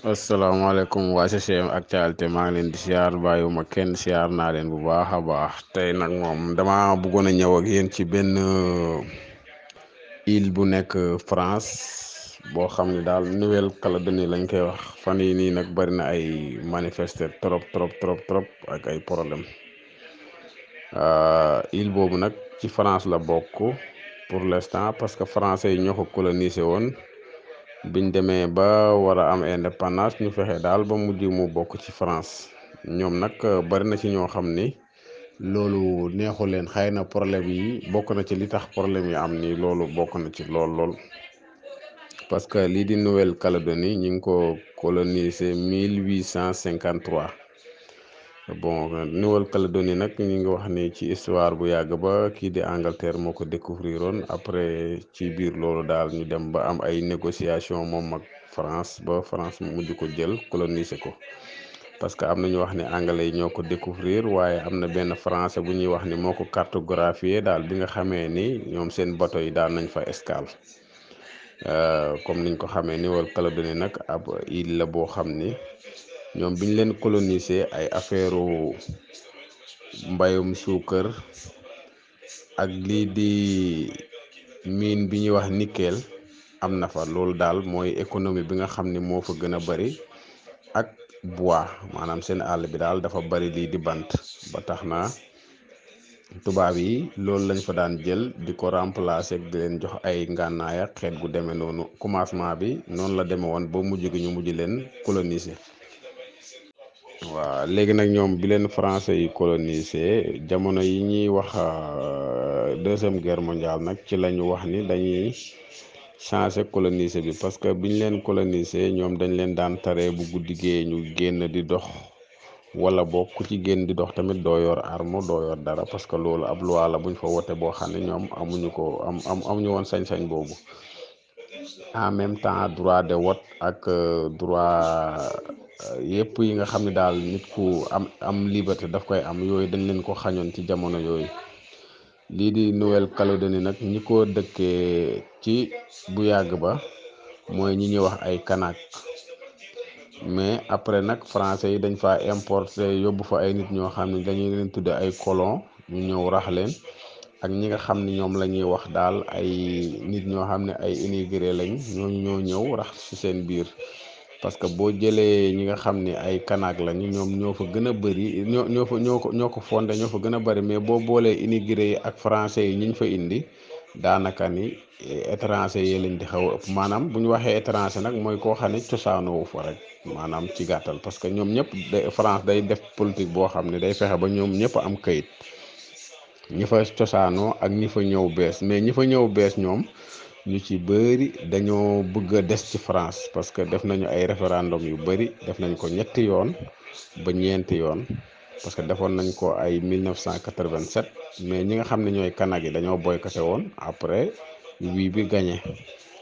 asalaamaaleykum waa CCM actualité maa ngi leen di siyaar bàyyiwuma kenn siyaar naa leen bu baax a baax tey nag moom dama bëggoon a ñëw ak yéen ci benn île bu nekk France boo xam ne daal Nouvelle-Calédonie lañ koy wax fan yi nii nag bari na ay manifester trop trop trop trop ak ay problème île boobu nag ci France la bokk pour l'instant parce que français yi ñoo ko colonisé woon. biñ demee ba war a am indépendance ñu fexe daal ba mujj mu bokk ci France ñoom nag bari na ci ñoo xam ni loolu neexu leen xëy na problème yi bokk na ci li tax problème yi am ni loolu bokk na ci lool parce que lii di Nouvelle-Calédonie ñi ngi ko colonisé 1853 bon Nouvelle-Calédonie nag ñu ngi wax ni ci histoire bu yàgg ba kii di Angleterre moo ko découvrir oon après ci biir loolu daal ñu dem ba am ay négociation moom ak France ba France mu mujj ko jël coloniser ko parce que am na ñu wax ni anglais yi ñoo ko découvrir waaye am na benn français bu ñuy wax ni moo ko cartographier daal bi nga xamee ni ñoom seen bateau yi daal nañ fa escale comme niñ ko xamee Nouvelle-Calédonie nag ab île la boo xam ni ñoom biñ leen coloniser ay affaire mbayum suukar ak lii di mine bi ñuy wax nickel am na fa loolu daal mooy économie bi nga xam ni moo fa gën a bari ak bois maanaam seen àll bi daal dafa bari lii di bant ba tax na tubaab yi loolu lañ fa daan jël di ko remplacer di leen jox ay ngànnaay ak xeet gu demee noonu commencement bi noonu la demee woon ba mujj gi ñu mujj leen coloniser. waaw léegi nag ñoom bi leen français yi colonisé jamono yi ñuy wax deuxième guerre mondiale nag ci la ñu wax ni dañuy changé colonisé bi parce que biñ leen colonisé ñoom dañ leen daan taree bu guddigee ñu génn di dox wala boog ku ci génn di dox tamit doo yor arme doo yor dara parce que loolu ab loi la buñ fa wote boo xam ne ñoom amuñu ko amuñu woon sañ-sañ boobu en même temps droit de vote ak droit yëpp yi nga xam ne daal nit ku am liberté daf koy am yooyu dañ leen ko xañoon ci jamono yooyu lii di Nouvelle-Calédonie nag ñi ko dëkkee ci bu yàgg ba mooy ñi ñuy wax ay kanak mais après nag français yi dañ fa importer yóbbu fa ay nit ñoo xam ne dañuy leen tudde ay colon ñu ñëw rax leen ak ñi nga xam ne ñoom la ñuy wax daal ay nit ñoo xam ne ay immigré lañ ñoo ñëw rax ci seen biir parce que boo jëlee ñi nga xam ni ay kanak lañu ñoom ñoo fa gën a bëri ñoo ko fondé ñoo fa gën a bëri mais boo boolee immigré yi ak français yi ñiñ fa indi daanaka ni étranger yi lañ di xaw a ëpp maanaam bu ñu waxee étranger nag mooy koo xam ne cosaanoo fa rek maanaam ci gàttal parce que ñoom ñëpp France day def politique boo xam ne day fexe ba ñoom ñëpp am kayit ñi fa cosaanoo ak ñi fa ñëw bees mais ñi fa ñëw bees ñoom ñu ci bëri dañoo bëgg a des ci France parce que def nañu ay référendum yu bëri def nañ ko ñetti yoon ba ñeenti yoon parce que defoon nañ ko ay 1987 mais ñi nga xam ne ñooy kanak yi dañoo boycotté woon après wii bi gagné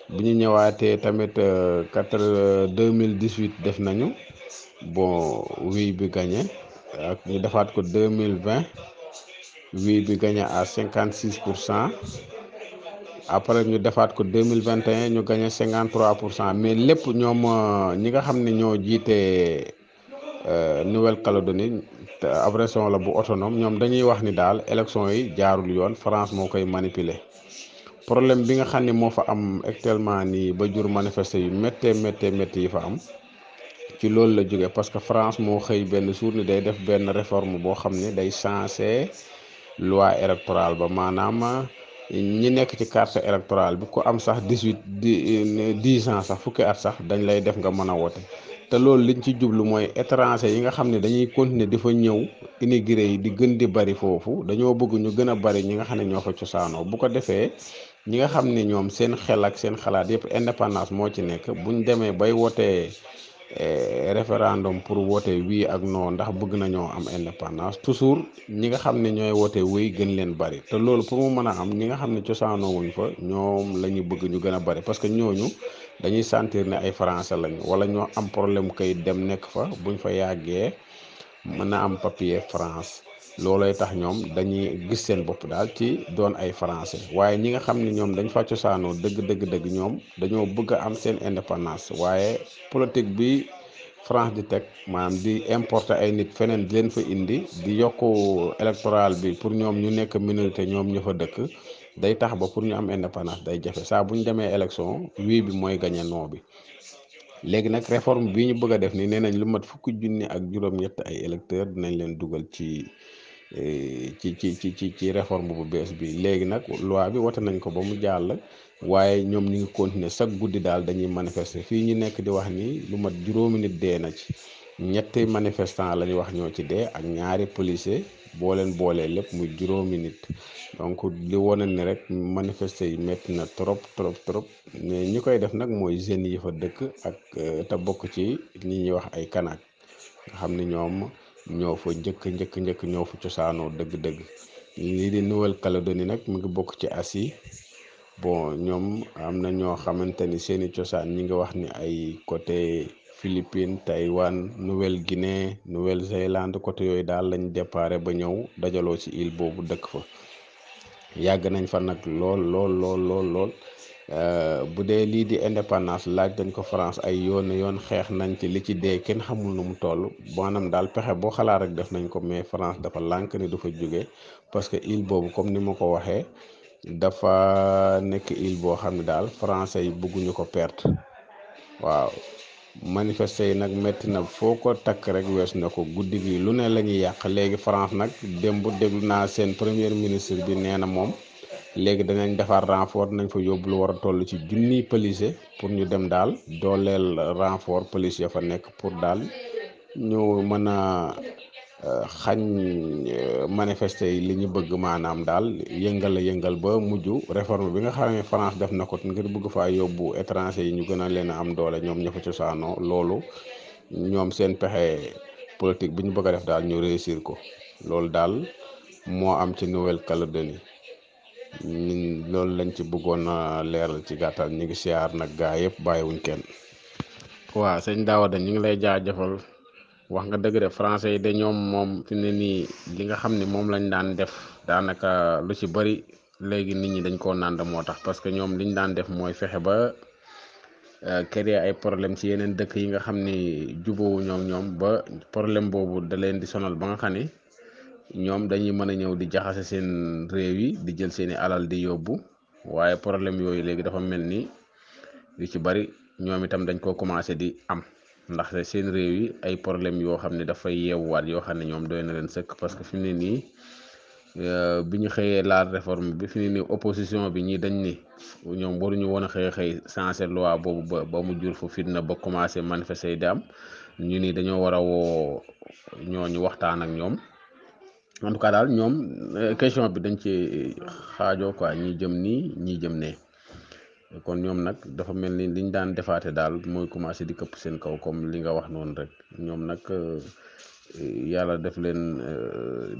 bu ñu ñëwaatee tamit 2018 def nañu bon wii bi gagné ak ñu defaat ko 2020 wii bi gagné à 56%. après ñu defaat ko 2021 ñu gagné 53% mais lépp ñoom ñi nga xam ne ñoo jiite Nouvelle-Calédonie te ab région la bu autonome ñoom dañuy wax ni daal élection yi jaarul yoon France moo koy manipuler problème bi nga xam ne moo fa am actuellement nii ba jur manifester yu méttee yi fa am ci loolu la jóge parce que France moo xëy benn jour ni day def benn réforme boo xam ne day changer loi électorale ba maanaam ñi nekk ci carte électorale bi ku am sax 10 ans sax fukki at sax dañ lay def nga mën a wote te loolu liñ ci jublu mooy étranger yi nga xam ne dañuy continuer di fa ñëw immigré yi di gën di bari foofu dañoo bëgg ñu gën a bari ñi nga xam ne ñoo fa cosaanoo bu ko defee ñi nga xam ne ñoom seen xel ak seen xalaat yëpp indépendance moo ci nekk buñ demee bay wotee référendum pour woote oui ak non ndax bëgg nañoo am indépendance toujours ñi nga xam ne ñooy woote oui gën leen bari te loolu pour mu mën a am ñi nga xam ne cosaanoo wuñ fa ñoom la ñu bëgg ñu gën a bari parce que ñooñu dañuy sentir ne ay français lañu wala ñoo am problème kayit dem nekk fa buñ fa yàggee mën na am papier France loolooy tax ñoom dañuy gis seen bopp daal ci doon ay français waaye ñi nga xam ne ñoom dañ fa cosaanoo dëgg ñoom dañoo bëgg a am seen indépendance waaye politique bi France di teg maanaam di importer ay nit feneen di leen fa indi di yokk électoral bi pour ñoom ñu nekk minorité ñoom ñu fa dëkk day tax ba pour ñu am indépendance day jafe saa bu ñu demee élection wii bi mooy gagné non bi. léegi nag réforme bii ñu bëgg a def nii nee nañ lu mat fukki junni ak juróom-ñett ay électeurs dinañ leen dugal ci réforme bu bees bi léegi nag loi bi wote nañ ko ba mu jàll waaye ñoom ñu ngi continuer chaque guddi daal dañuy manifester fii ñu nekk di wax ni lu mat juróomi nit dee na ci ñetti manifestant la ñu wax ñoo ci dee ak ñaari policier boo leen boolee lépp muy juróomi nit donc li wane ni rek manifester yi métti na trop trop trop mais ñi koy def nag mooy jeunes yi fa dëkk ak te bokk ci ñi ñuy wax ay kanak nga xam ne ñoom ñoo fa njëkk ñoo fa cosaanoo dëgg-dëgg lii di Nouvelle-Calédonie nag mu ngi bokk ci Asie bon ñoom am na ñoo xamante ni seeni cosaan ñi ngi wax ni ay côté Philippines Taïwan Nouvelle-Guinée Nouvelle-Zélande côté yooyu daal lañ déparé ba ñëw dajaloo ci île boobu dëkk fa yàgg nañ fa nag lool. Bu dee lii di indépendance laaj dañ ko France ay yoon xeex nañ ci li ci dee kenn xamul nu mu toll maanaam daal pexe boo xalaat rek def nañ ko mais France dafa lànk ni du fa jóge parce que île boobu comme ni ma ko waxee dafa nekk île boo xam ne daal français yi bëgguñu ko perte waaw manifester yi nag métti na foo ko takk rek wees na ko guddi gi lu ne la ñuy yàq léegi France nag démb déglu naa seen premier ministre bi nee na moom léegi danañ defar renfort nañ fa yóbbu lu war a toll ci junniy policier pour ñu dem daal dooleel renfort policier fa nekk pour daal ñu mën a xañ manifester yi li ñu bëgg maanaam daal yëngal ba mujj réforme bi nga xam ne France def na ko ngir bëgg faa yóbbu étranger yi ñu gën a leen a am doole ñoom ña fa cosaanoo loolu ñoom seen pexe politique bi ñu bëgg a def daal ñu réussir ko loolu daal moo am ci Nouvelle-Calédonie loolu lañ ci bëggoon a leeral ci gàttal ñu ngi siyaar nag gaa yëpp bàyyiwuñ kenn. waaw sëñ Daouda ñu ngi lay jaajëfal wax nga dëgg de français yi de ñoom moom fi ne nii li nga xam ne moom lañ daan def daanaka lu ci bari léegi nit ñi dañ koo nànd moo tax parce que ñoom liñ daan def mooy fexe ba créer ay problème ci yeneen dëkk yi nga xam ni jubóowu ñoom ba problème boobu da leen di sonal ba nga xam ni ñoom dañuy mën a ñëw di jaxase seen réew yi di jël seeni alal di yóbbu waaye problème yooyu léegi dafa mel ni yu ci bari ñoom itam dañ koo commencé di am ndax seen réew yi ay problème yoo xam ne dafay yeewuwaat yoo xam ne ñoom doy na leen sëkk parce que fi mu ne nii bi ñu xëyee laal réforme bi fi mu ne nii opposition bi ñii dañ ni ñoom waruñu woon a xëy changé loi boobu ba mu jur fu fitna ba commencé manifester yi di am ñu ni dañoo war a woo ñooñu waxtaan ak ñoom. en tout cas daal ñoom question bi dañ ci xaajoo quoi ñii jëm nii ñii jëm ne kon ñoom nag dafa mel ni liñ daan defaate daal mooy commencé di këpp seen kaw comme li nga wax noonu rek ñoom nag yàlla def leen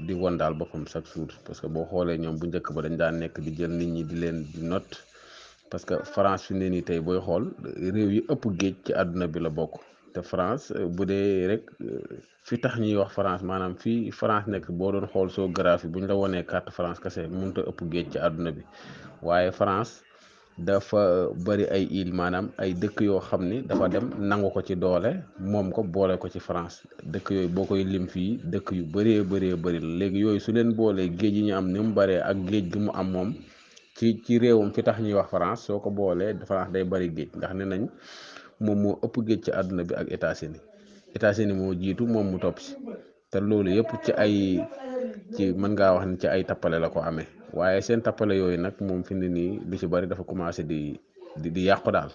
di won daal boppam chaque jour parce que boo xoolee ñoom bu njëkk ba dañ daan nekk di jël nit ñi di leen di note parce que France fi ne nii tey booy xool réew yi ëpp géej ci àdduna bi la bokk te France bu dee rek fi tax ñuy wax France maanaam fii France nekk boo doon xool géographie bu ñu la wonee carte France kese mënut a ëpp géej ci àdduna bi waaye France dafa bari ay île maanaam ay dëkk yoo xam ni dafa dem nangu ko ci doole moom ko boole ko ci France dëkk yooyu boo koy lim fii dëkk yu bëree bëri la léegi yooyu su leen boolee géej yi ñu am ni mu baree ak géej gi mu am moom ci réewam fi tax ñuy wax France soo ko boolee France day bari géej ndax ne nañ moom moo ëpp géej ci àdduna bi ak États-Unis moo jiitu moom mu topp si te loolu yëpp ci mën ngaa wax ni ci ay tappale la ko amee waaye seen tappale yooyu nag moom fi ne nii lu ci bari dafa commencé di yàqu daal